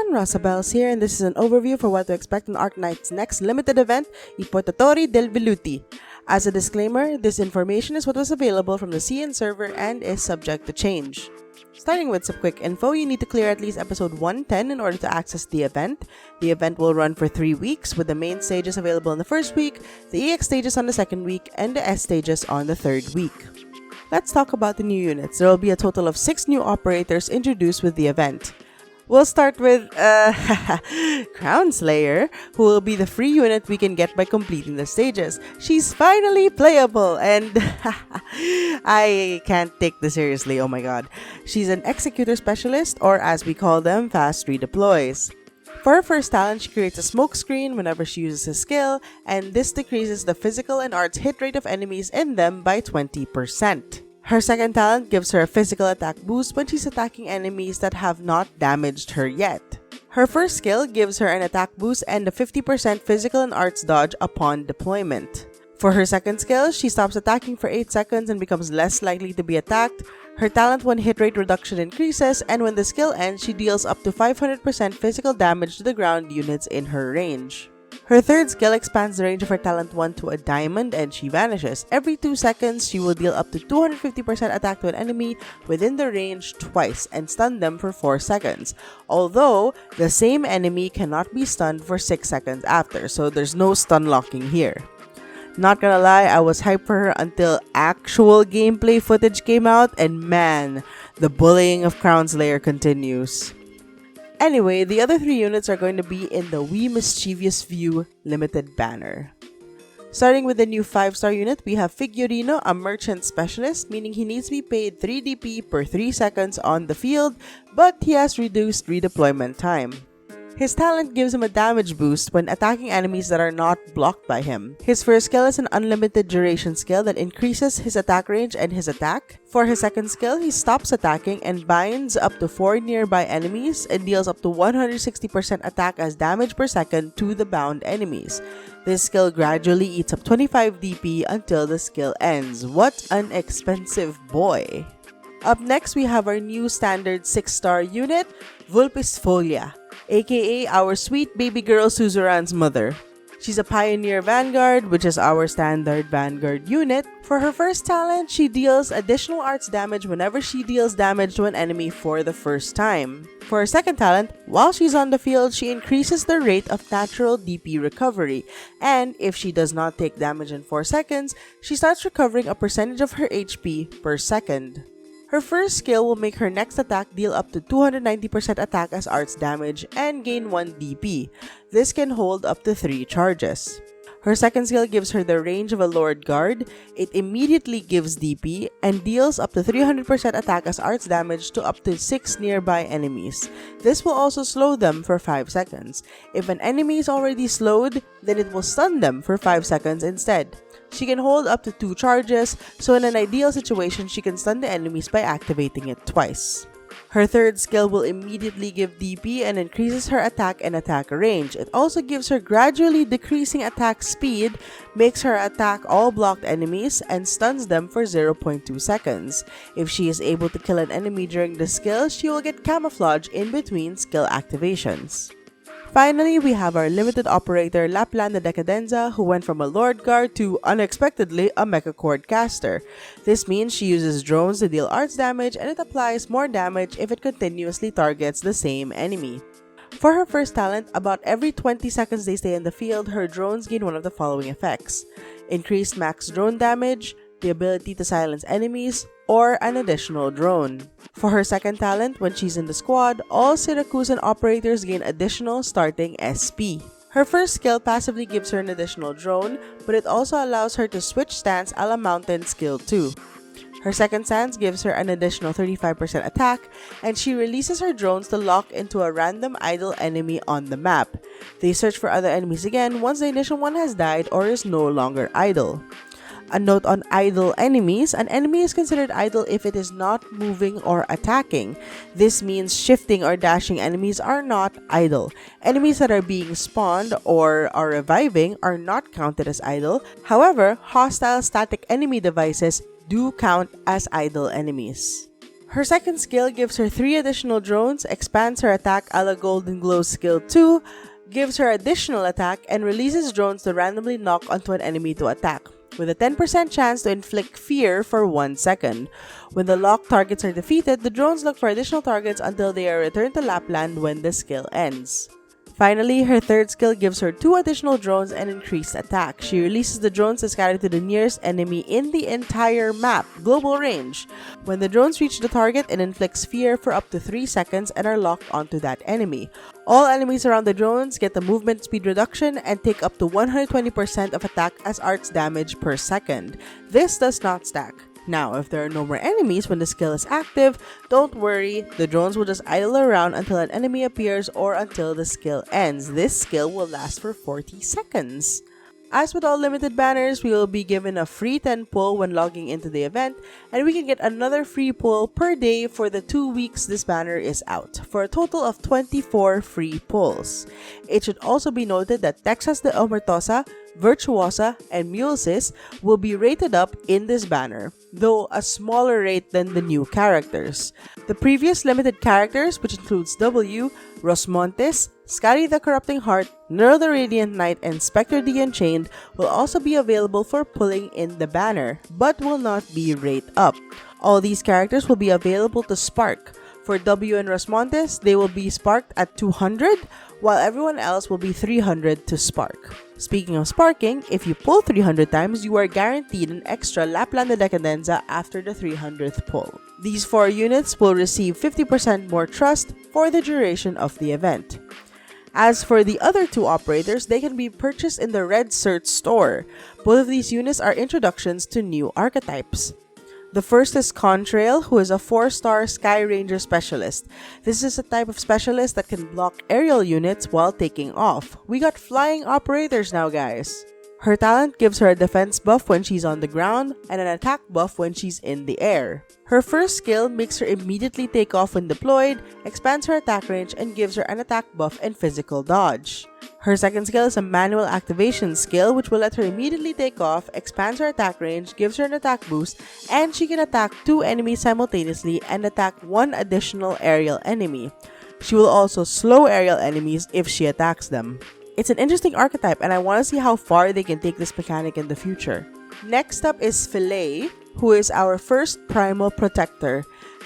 everyone, Rosabel's here, and this is an overview for what to expect in Arknights' next limited event, Portatori del Velluti. As a disclaimer, this information is what was available from the CN server and is subject to change. Starting with some quick info, you need to clear at least episode 110 in order to access the event. The event will run for 3 weeks, with the main stages available in the first week, the EX stages on the second week, and the S stages on the third week. Let's talk about the new units. There will be a total of 6 new operators introduced with the event. We'll start with Crown Slayer, who will be the free unit we can get by completing the stages. She's finally playable, and I can't take this seriously, oh my god. She's an executor specialist, or as we call them, fast redeploys. For her first talent, she creates a smoke screen whenever she uses a skill, and this decreases the physical and arts hit rate of enemies in them by 20%. Her second talent gives her a physical attack boost when she's attacking enemies that have not damaged her yet. Her first skill gives her an attack boost and a 50% physical and arts dodge upon deployment. For her second skill, she stops attacking for 8 seconds and becomes less likely to be attacked. Her talent 1 hit rate reduction increases, and when the skill ends, she deals up to 500% physical damage to the ground units in her range. Her third skill expands the range of her talent 1 to a diamond, and she vanishes. Every 2 seconds, she will deal up to 250% attack to an enemy within the range twice and stun them for 4 seconds. Although, the same enemy cannot be stunned for 6 seconds after, so there's no stun locking here. Not gonna lie, I was hyped for her until actual gameplay footage came out, and man, the bullying of Crown Slayer continues. Anyway, the other 3 units are going to be in the We Mischievous View limited banner. Starting with the new 5-star unit, we have Figurino, a merchant specialist, meaning he needs to be paid 3 DP per 3 seconds on the field, but he has reduced redeployment time. His talent gives him a damage boost when attacking enemies that are not blocked by him. His first skill is an unlimited duration skill that increases his attack range and his attack. For his second skill, he stops attacking and binds up to 4 nearby enemies and deals up to 160% attack as damage per second to the bound enemies. This skill gradually eats up 25 DP until the skill ends. What an expensive boy! Up next, we have our new standard 6-star unit, Vulpisfolia, aka our sweet baby girl Suzuran's mother. She's a Pioneer Vanguard, which is our standard Vanguard unit. For her first talent, she deals additional arts damage whenever she deals damage to an enemy for the first time. For her second talent, while she's on the field, she increases the rate of natural DP recovery, and if she does not take damage in 4 seconds, she starts recovering a percentage of her HP per second. Her first skill will make her next attack deal up to 290% attack as arts damage and gain 1 DP. This can hold up to 3 charges. Her second skill gives her the range of a Lord Guard. It immediately gives DP and deals up to 300% attack as arts damage to up to 6 nearby enemies. This will also slow them for 5 seconds. If an enemy is already slowed, then it will stun them for 5 seconds instead. She can hold up to 2 charges, so in an ideal situation, she can stun the enemies by activating it twice. Her third skill will immediately give DP and increases her attack and attack range. It also gives her gradually decreasing attack speed, makes her attack all blocked enemies, and stuns them for 0.2 seconds. If she is able to kill an enemy during the skill, she will get camouflage in between skill activations. Finally, we have our limited operator LAPPLAND the Decadenza, who went from a Lord Guard to, unexpectedly, a Mecha Cord caster. This means she uses drones to deal arts damage, and it applies more damage if it continuously targets the same enemy. For her first talent, about every 20 seconds they stay in the field, her drones gain one of the following effects: increased max drone damage, the ability to silence enemies, or an additional drone. For her second talent, when she's in the squad, all Syracusan operators gain additional starting SP. Her first skill passively gives her an additional drone, but it also allows her to switch stance a la Mountain Skill 2. Her second stance gives her an additional 35% attack, and she releases her drones to lock into a random idle enemy on the map. They search for other enemies again once the initial one has died or is no longer idle. A note on idle enemies: an enemy is considered idle if it is not moving or attacking. This means shifting or dashing enemies are not idle. Enemies that are being spawned or are reviving are not counted as idle. However, hostile static enemy devices do count as idle enemies. Her second skill gives her 3 additional drones, expands her attack a la Golden Glow skill 2, gives her additional attack, and releases drones to randomly knock onto an enemy to attack, with a 10% chance to inflict fear for 1 second. When the locked targets are defeated, the drones look for additional targets until they are returned to Lapland when the skill ends. Finally, her third skill gives her 2 additional drones and increased attack. She releases the drones to scatter to the nearest enemy in the entire map, global range. When the drones reach the target, it inflicts fear for up to 3 seconds and are locked onto that enemy. All enemies around the drones get a movement speed reduction and take up to 120% of attack as arts damage per second. This does not stack. Now, if there are no more enemies when the skill is active, don't worry, the drones will just idle around until an enemy appears or until the skill ends. This skill will last for 40 seconds. As with all limited banners, we will be given a free 10 pull when logging into the event, and we can get another free pull per day for the 2 weeks this banner is out, for a total of 24 free pulls. It should also be noted that Texas de Omertosa, Virtuosa, and Mulesis will be rated up in this banner, though a smaller rate than the new characters. The previous limited characters, which includes W, Rosmontes, Scary the Corrupting Heart, Nero the Radiant Knight, and Spectre the Unchained, will also be available for pulling in the banner, but will not be rate up. All these characters will be available to spark. For W and Rosmontes, they will be sparked at 200, while everyone else will be 300 to spark. Speaking of sparking, if you pull 300 times, you are guaranteed an extra Lapland de Decadenza after the 300th pull. These 4 units will receive 50% more trust for the duration of the event. As for the other 2 operators, they can be purchased in the Red Cert store. Both of these units are introductions to new archetypes. The first is Contrail, who is a 4-star Sky Ranger specialist. This is a type of specialist that can block aerial units while taking off. We got flying operators now, guys. Her talent gives her a defense buff when she's on the ground and an attack buff when she's in the air. Her first skill makes her immediately take off when deployed, expands her attack range, and gives her an attack buff and physical dodge. Her second skill is a manual activation skill which will let her immediately take off, expands her attack range, gives her an attack boost, and she can attack 2 enemies simultaneously and attack 1 additional aerial enemy. She will also slow aerial enemies if she attacks them. It's an interesting archetype and I want to see how far they can take this mechanic in the future. Next up is Fillet, who is our first Primal Protector.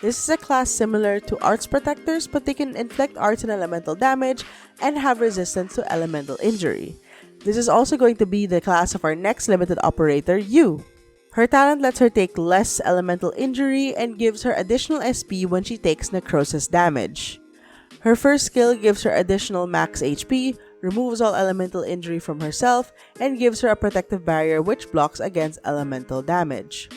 This is a class similar to Arts Protectors, but they can inflict arts and elemental damage and have resistance to elemental injury. This is also going to be the class of our next limited operator, Yu. Her talent lets her take less elemental injury and gives her additional SP when she takes necrosis damage. Her first skill gives her additional max HP, removes all elemental injury from herself, and gives her a protective barrier which blocks against elemental damage.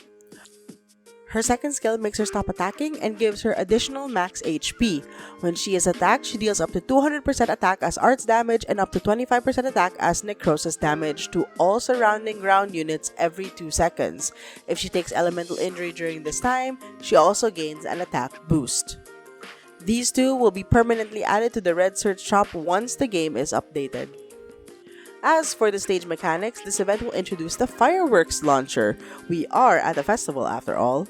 Her second skill makes her stop attacking and gives her additional max HP. When she is attacked, she deals up to 200% attack as arts damage and up to 25% attack as necrosis damage to all surrounding ground units every 2 seconds. If she takes elemental injury during this time, she also gains an attack boost. These 2 will be permanently added to the Red Search shop once the game is updated. As for the stage mechanics, this event will introduce the Fireworks Launcher. We are at a festival after all.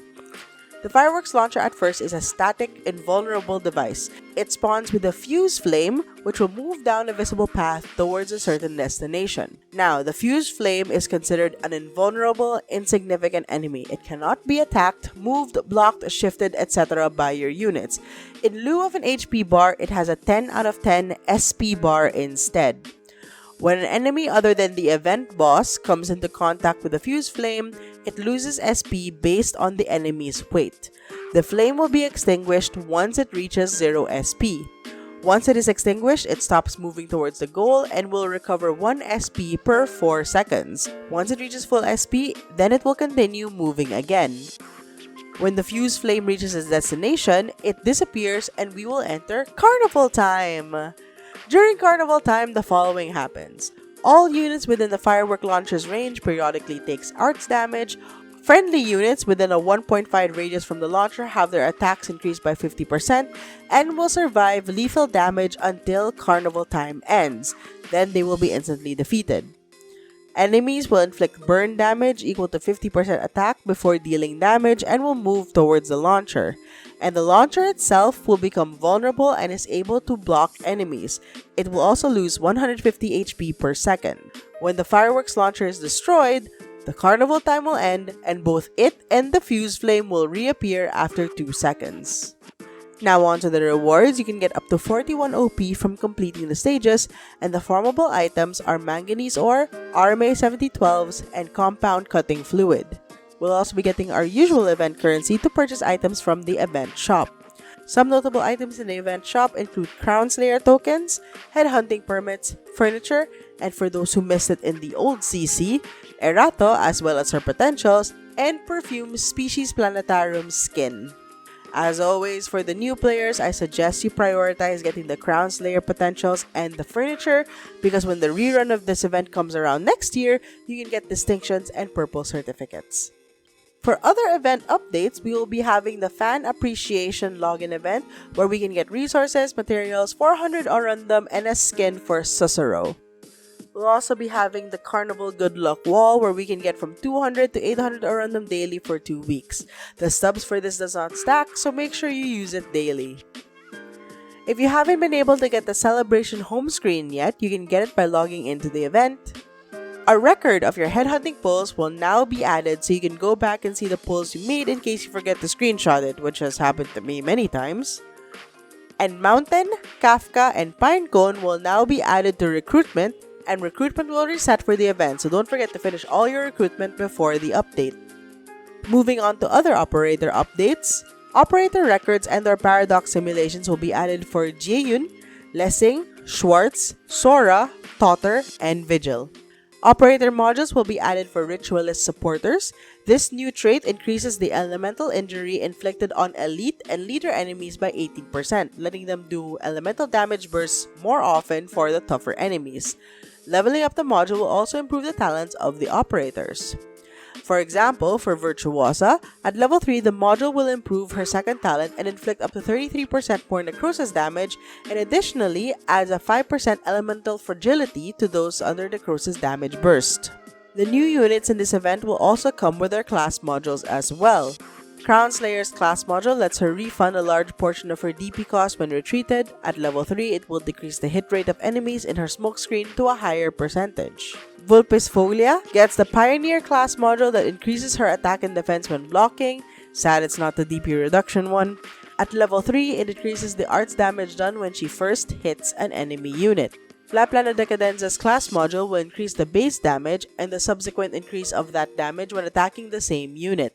The Fireworks Launcher at first is a static, invulnerable device. It spawns with a fuse flame, which will move down a visible path towards a certain destination. Now, the fuse flame is considered an invulnerable, insignificant enemy. It cannot be attacked, moved, blocked, shifted, etc. by your units. In lieu of an HP bar, it has a 10 out of 10 SP bar instead. When an enemy other than the event boss comes into contact with the fuse flame, it loses SP based on the enemy's weight. The flame will be extinguished once it reaches 0 SP. Once it is extinguished, it stops moving towards the goal and will recover 1 SP per 4 seconds. Once it reaches full SP, then it will continue moving again. When the fuse flame reaches its destination, it disappears and we will enter Carnival Time! During Carnival Time, the following happens. All units within the Firework Launcher's range periodically takes arts damage. Friendly units within a 1.5 radius from the launcher have their attacks increased by 50% and will survive lethal damage until Carnival Time ends. Then they will be instantly defeated. Enemies will inflict burn damage equal to 50% attack before dealing damage and will move towards the launcher. And the launcher itself will become vulnerable and is able to block enemies. It will also lose 150 HP per second. When the fireworks launcher is destroyed, the carnival time will end and both it and the fuse flame will reappear after 2 seconds. Now on to the rewards. You can get up to 41 OP from completing the stages, and the farmable items are manganese ore, RMA 7012s, and compound cutting fluid. We'll also be getting our usual event currency to purchase items from the event shop. Some notable items in the event shop include Crown Slayer tokens, headhunting permits, furniture, and for those who missed it in the old CC, Erato as well as her potentials, and Perfume Species Planetarium skin. As always, for the new players, I suggest you prioritize getting the Crown Slayer potentials and the furniture because when the rerun of this event comes around next year, you can get distinctions and purple certificates. For other event updates, we will be having the Fan Appreciation Login event where we can get resources, materials, 400 Orundum, and a skin for Susuro. We'll also be having the Carnival Good Luck Wall where we can get from 200 to 800 Orundum daily for 2 weeks. The stubs for this does not stack, so make sure you use it daily. If you haven't been able to get the Celebration home screen yet, you can get it by logging into the event. A record of your headhunting pulls will now be added so you can go back and see the pulls you made in case you forget to screenshot it, which has happened to me many times. And Mountain, Kafka, and Pinecone will now be added to recruitment, and recruitment will reset for the event, so don't forget to finish all your recruitment before the update. Moving on to other operator updates, operator records and their paradox simulations will be added for Jaeyun, Lessing, Schwartz, Sora, Totter, and Vigil. Operator modules will be added for Ritualist supporters. This new trait increases the elemental injury inflicted on elite and leader enemies by 18%, letting them do elemental damage bursts more often for the tougher enemies. Leveling up the module will also improve the talents of the operators. For example, for Virtuosa, at level 3, the module will improve her second talent and inflict up to 33% more necrosis damage, and additionally adds a 5% elemental fragility to those under necrosis damage burst. The new units in this event will also come with their class modules as well. Crown Slayer's class module lets her refund a large portion of her DP cost when retreated. At level 3, it will decrease the hit rate of enemies in her smokescreen to a higher percentage. Vulpes Folia gets the Pioneer class module that increases her attack and defense when blocking. Sad it's not the DP reduction one. At level 3, it increases the arts damage done when she first hits an enemy unit. LAPPLAND Decadenza's class module will increase the base damage and the subsequent increase of that damage when attacking the same unit.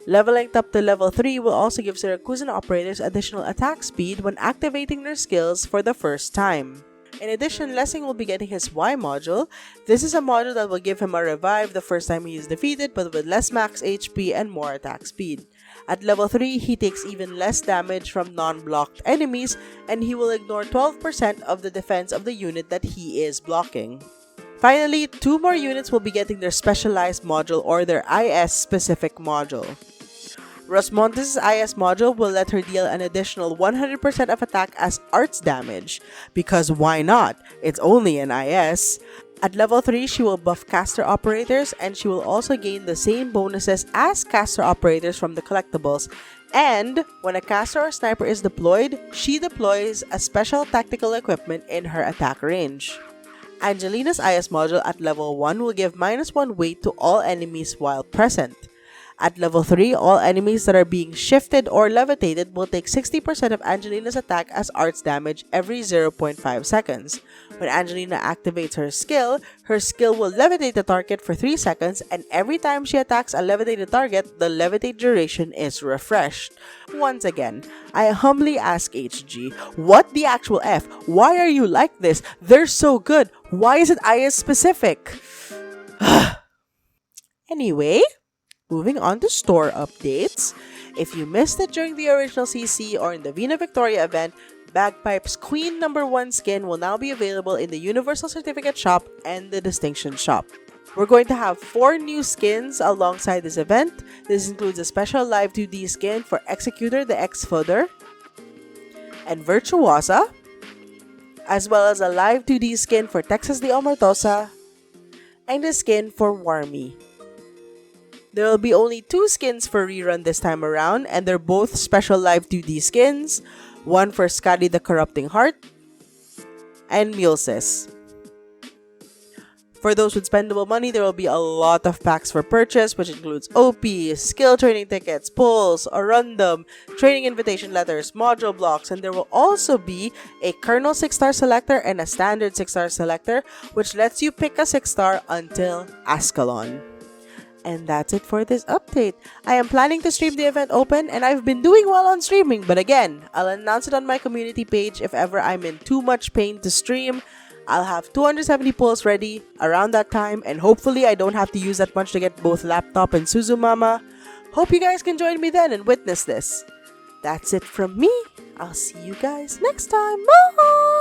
Leveling up to level 3 will also give Syracusan operators additional attack speed when activating their skills for the first time. In addition, Lessing will be getting his Y module. This is a module that will give him a revive the first time he is defeated, but with less max HP and more attack speed. At level 3, he takes even less damage from non-blocked enemies, and he will ignore 12% of the defense of the unit that he is blocking. Finally, 2 more units will be getting their specialized module or their IS specific module. Rosmontes' IS module will let her deal an additional 100% of attack as arts damage, because why not? It's only an IS. At level 3, she will buff caster operators, and she will also gain the same bonuses as caster operators from the collectibles. And when a caster or sniper is deployed, she deploys a special tactical equipment in her attack range. Angelina's IS module at level 1 will give -1 weight to all enemies while present. At level 3, all enemies that are being shifted or levitated will take 60% of Angelina's attack as arts damage every 0.5 seconds. When Angelina activates her skill will levitate the target for 3 seconds, and every time she attacks a levitated target, the levitate duration is refreshed. Once again, I humbly ask HG, what the actual F? Why are you like this? They're so good. Why is it IS specific? Anyway, moving on to store updates. If you missed it during the original CC or in the Vina Victoria event, Bagpipe's Queen No. 1 skin will now be available in the Universal Certificate Shop and the Distinction Shop. We're going to have 4 new skins alongside this event. This includes a special live 2D skin for Executor the Ex-Fooder and Virtuosa, as well as a live 2D skin for Texas the Omertosa, and a skin for Warmy. There will be only 2 skins for rerun this time around, and they're both special live 2D skins. One for Skadi the Corrupting Heart and Mulsis. For those with spendable money, there will be a lot of packs for purchase, which includes OP, skill training tickets, pulls, a random, training invitation letters, module blocks, and there will also be a Kernel 6-star selector and a standard 6-star selector, which lets you pick a 6-star until Ascalon. And that's it for this update. I am planning to stream the event open, and I've been doing well on streaming, but again, I'll announce it on my community page if ever I'm in too much pain to stream. I'll have 270 pulls ready around that time, and hopefully I don't have to use that much to get both laptop and SuzuMama. Hope you guys can join me then and witness this. That's it from me. I'll see you guys next time. Bye!